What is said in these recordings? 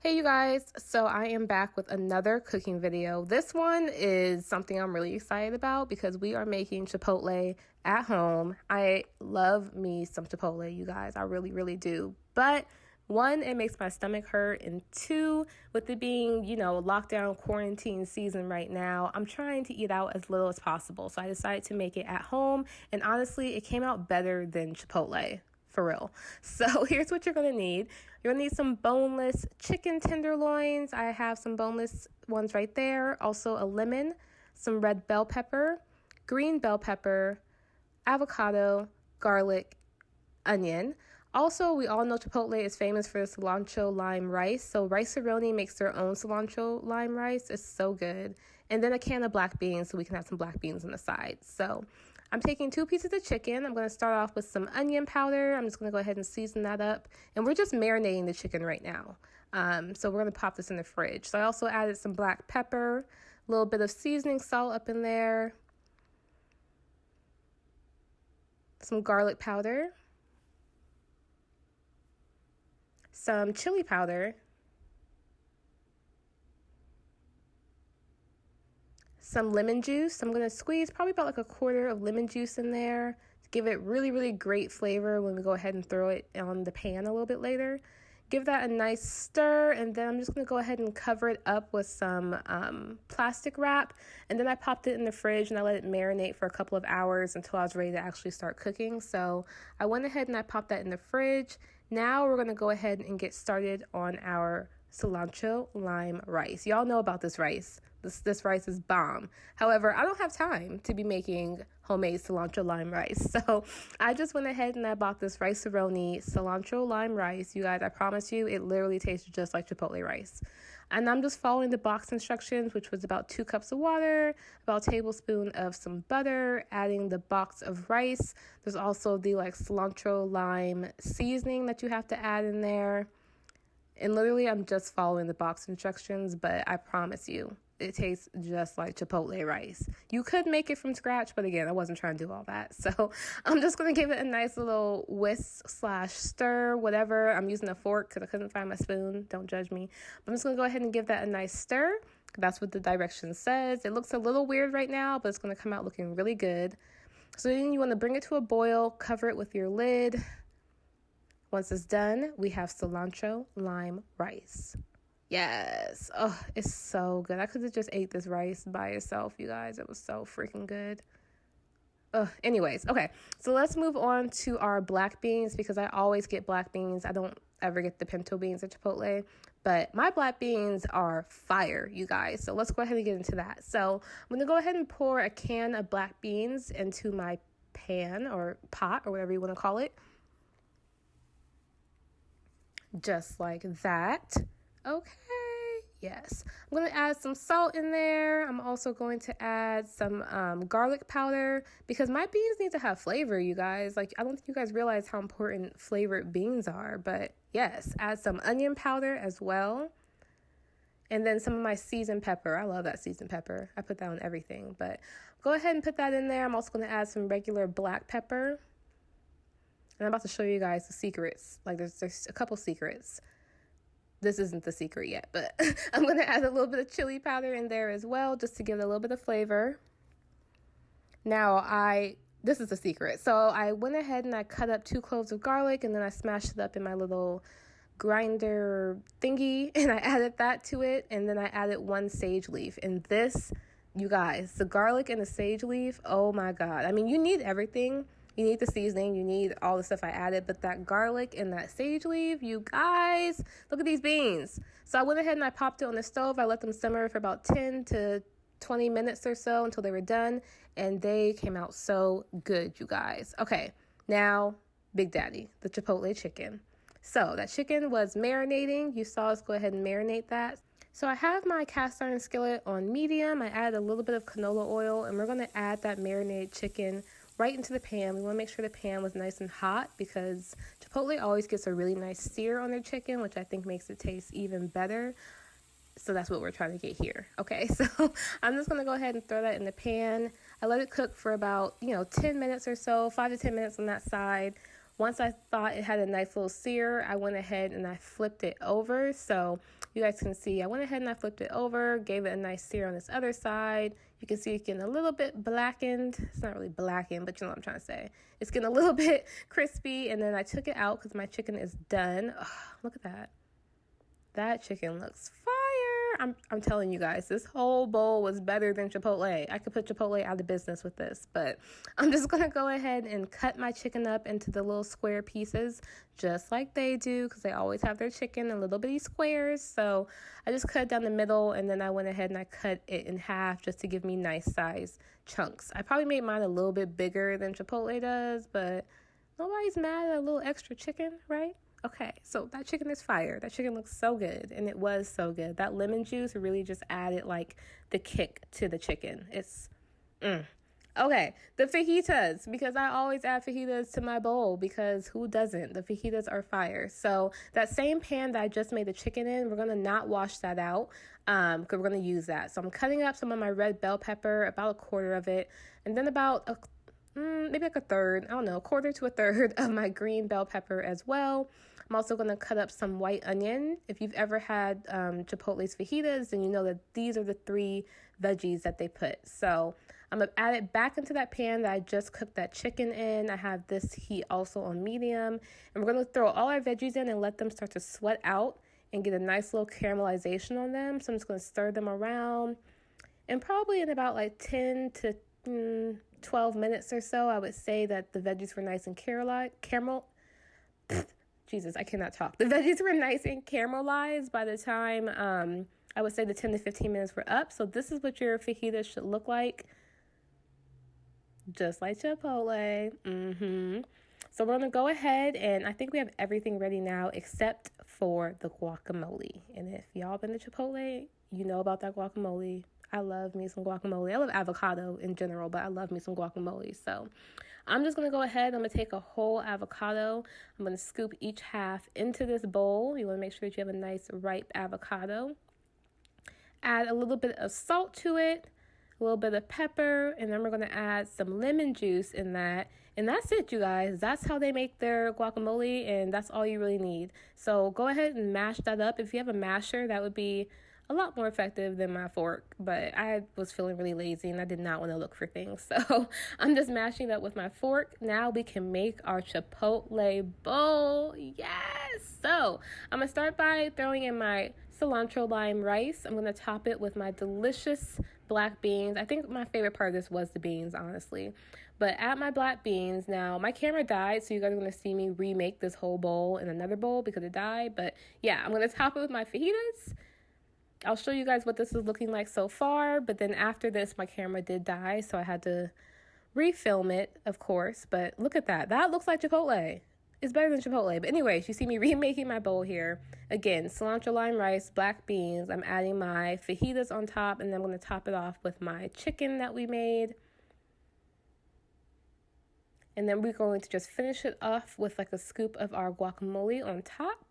Hey you guys, so I am back with another cooking video. This one is something I'm really excited about because we are making Chipotle at home. I love me some Chipotle, you guys. I really do. But one, it makes my stomach hurt, and two, with it being, lockdown quarantine season right now, I'm trying to eat out as little as possible. So I decided to make it at home, and honestly, it came out better than Chipotle. For real. So here's what you're going to need. You're going to need some boneless chicken tenderloins. I have some boneless ones right there. Also a lemon, some red bell pepper, green bell pepper, avocado, garlic, onion. Also, we all know Chipotle is famous for cilantro lime rice. So Rice-A-Roni makes their own cilantro lime rice. It's so good. And then a can of black beans so we can have some black beans on the side. So I'm taking 2 pieces of chicken. I'm going to start off with some onion powder. I'm just going to go ahead and season that up. And we're just marinating the chicken right now. So we're going to pop this in the fridge. So I also added some black pepper, a little bit of seasoning salt up in there, some garlic powder, some chili powder, some lemon juice. I'm going to squeeze probably about like a quarter of lemon juice in there to give it really great flavor when we go ahead and throw it on the pan a little bit later. Give that a nice stir, and then I'm just going to go ahead and cover it up with some plastic wrap. And then I popped it in the fridge and I let it marinate for a couple of hours until I was ready to actually start cooking. So I went ahead and I popped that in the fridge. Now we're going to go ahead and get started on our cilantro lime rice. Y'all know about this rice. This rice is bomb. However, I don't have time to be making homemade cilantro lime rice. So I just went ahead and I bought this Rice-A-Roni cilantro lime rice. You guys, I promise you, it literally tastes just like Chipotle rice. And I'm just following the box instructions, which was about 2 cups of water, about a tablespoon of some butter, adding the box of rice. There's also the cilantro lime seasoning that you have to add in there. And literally, I'm just following the box instructions, but I promise you, it tastes just like Chipotle rice. You could make it from scratch, but again, I wasn't trying to do all that. So I'm just going to give it a nice little whisk/stir, whatever. I'm using a fork because I couldn't find my spoon. Don't judge me. But I'm just going to go ahead and give that a nice stir. That's what the direction says. It looks a little weird right now, but it's going to come out looking really good. So then you want to bring it to a boil, cover it with your lid. Once it's done, we have cilantro lime rice. Yes. Oh, it's so good. I could have just ate this rice by itself, you guys. It was so freaking good. Anyways, okay. So let's move on to our black beans because I always get black beans. I don't ever get the pinto beans at Chipotle, but my black beans are fire, you guys. So let's go ahead and get into that. So I'm going to go ahead and pour a can of black beans into my pan or pot or whatever you want to call it. Just like that. Okay, yes. I'm going to add some salt in there. I'm also going to add some garlic powder because my beans need to have flavor, you guys. I don't think you guys realize how important flavored beans are, but yes, add some onion powder as well. And then some of my seasoned pepper. I love that seasoned pepper. I put that on everything, but go ahead and put that in there. I'm also going to add some regular black pepper. And I'm about to show you guys the secrets. There's a couple secrets. This isn't the secret yet, but I'm going to add a little bit of chili powder in there as well, just to give it a little bit of flavor. Now, this is the secret. So I went ahead and I cut up 2 cloves of garlic, and then I smashed it up in my little grinder thingy, and I added that to it, and then I added 1 sage leaf. And this, you guys, the garlic and the sage leaf, oh my God. I mean, you need everything. You need the seasoning, you need all the stuff I added, but that garlic and that sage leaf, you guys, look at these beans. So I went ahead and I popped it on the stove. I let them simmer for about 10 to 20 minutes or so until they were done, and they came out so good, you guys. Okay, now, Big Daddy, the Chipotle chicken. So that chicken was marinating. You saw us go ahead and marinate that. So I have my cast iron skillet on medium. I added a little bit of canola oil, and we're going to add that marinated chicken right into the pan. We want to make sure the pan was nice and hot because Chipotle always gets a really nice sear on their chicken, which I think makes it taste even better. So that's what we're trying to get here. Okay, so I'm just going to go ahead and throw that in the pan. I let it cook for about, 10 minutes or so, 5 to 10 minutes on that side. Once I thought it had a nice little sear, I went ahead and I flipped it over. So you guys can see I went ahead and I flipped it over, gave it a nice sear on this other side. You can see it's getting a little bit blackened. It's not really blackened, but you know what I'm trying to say. It's getting a little bit crispy, and then I took it out because my chicken is done. Oh, look at that. That chicken looks fire. I'm telling you guys, this whole bowl was better than Chipotle. I could put Chipotle out of business with this, but I'm just going to go ahead and cut my chicken up into the little square pieces, just like they do, because they always have their chicken in little bitty squares. So I just cut it down the middle, and then I went ahead and I cut it in half just to give me nice size chunks. I probably made mine a little bit bigger than Chipotle does, but nobody's mad at a little extra chicken, right? Okay, so that chicken is fire. That chicken looks so good, and it was so good. That lemon juice really just added like the kick to the chicken. It's Okay, the fajitas, because I always add fajitas to my bowl, because who doesn't? The fajitas are fire. So that same pan that I just made the chicken in, we're going to not wash that out because we're going to use that. So I'm cutting up some of my red bell pepper, about a quarter of it, and then about maybe like a third, I don't know, a quarter to a third of my green bell pepper as well. I'm also going to cut up some white onion. If you've ever had Chipotle's fajitas, then you know that these are the 3 veggies that they put. So I'm going to add it back into that pan that I just cooked that chicken in. I have this heat also on medium. And we're going to throw all our veggies in and let them start to sweat out and get a nice little caramelization on them. So I'm just going to stir them around. And probably in about like 10 to 12 minutes or so, I would say that the veggies were nice and Jesus, I cannot talk. The veggies were nice and caramelized by the time I would say the 10 to 15 minutes were up. So this is what your fajita should look like. Just like Chipotle. So we're going to go ahead, and I think we have everything ready now except for the guacamole. And if y'all been to Chipotle, you know about that guacamole. I love me some guacamole. I love avocado in general, but I love me some guacamole. So I'm just going to go ahead. I'm going to take a whole avocado. I'm going to scoop each half into this bowl. You want to make sure that you have a nice ripe avocado. Add a little bit of salt to it, a little bit of pepper, and then we're going to add some lemon juice in that. And that's it, you guys. That's how they make their guacamole, and that's all you really need. So go ahead and mash that up. If you have a masher, that would be a lot more effective than my fork, but I was feeling really lazy and I did not want to look for things. So I'm just mashing it up with my fork. Now we can make our Chipotle bowl. Yes! So I'm going to start by throwing in my cilantro lime rice. I'm going to top it with my delicious black beans. I think my favorite part of this was the beans, honestly. But add my black beans. Now, my camera died, so you guys are going to see me remake this whole bowl in another bowl because it died. But yeah, I'm going to top it with my fajitas. I'll show you guys what this is looking like so far, but then after this, my camera did die, so I had to refilm it, of course. But look at that. That looks like Chipotle. It's better than Chipotle. But anyways, you see me remaking my bowl here. Again, cilantro lime rice, black beans. I'm adding my fajitas on top, and then I'm going to top it off with my chicken that we made. And then we're going to just finish it off with like a scoop of our guacamole on top.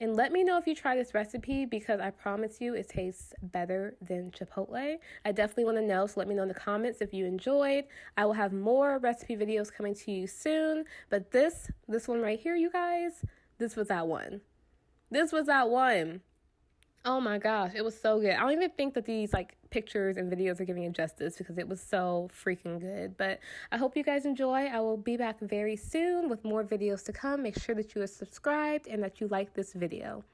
And let me know if you try this recipe, because I promise you it tastes better than Chipotle. I definitely want to know, so let me know in the comments if you enjoyed. I will have more recipe videos coming to you soon. But this one right here, you guys, this was that one. This was that one. Oh my gosh, it was so good. I don't even think that these like pictures and videos are giving it justice because it was so freaking good. But I hope you guys enjoy. I will be back very soon with more videos to come. Make sure that you are subscribed and that you like this video.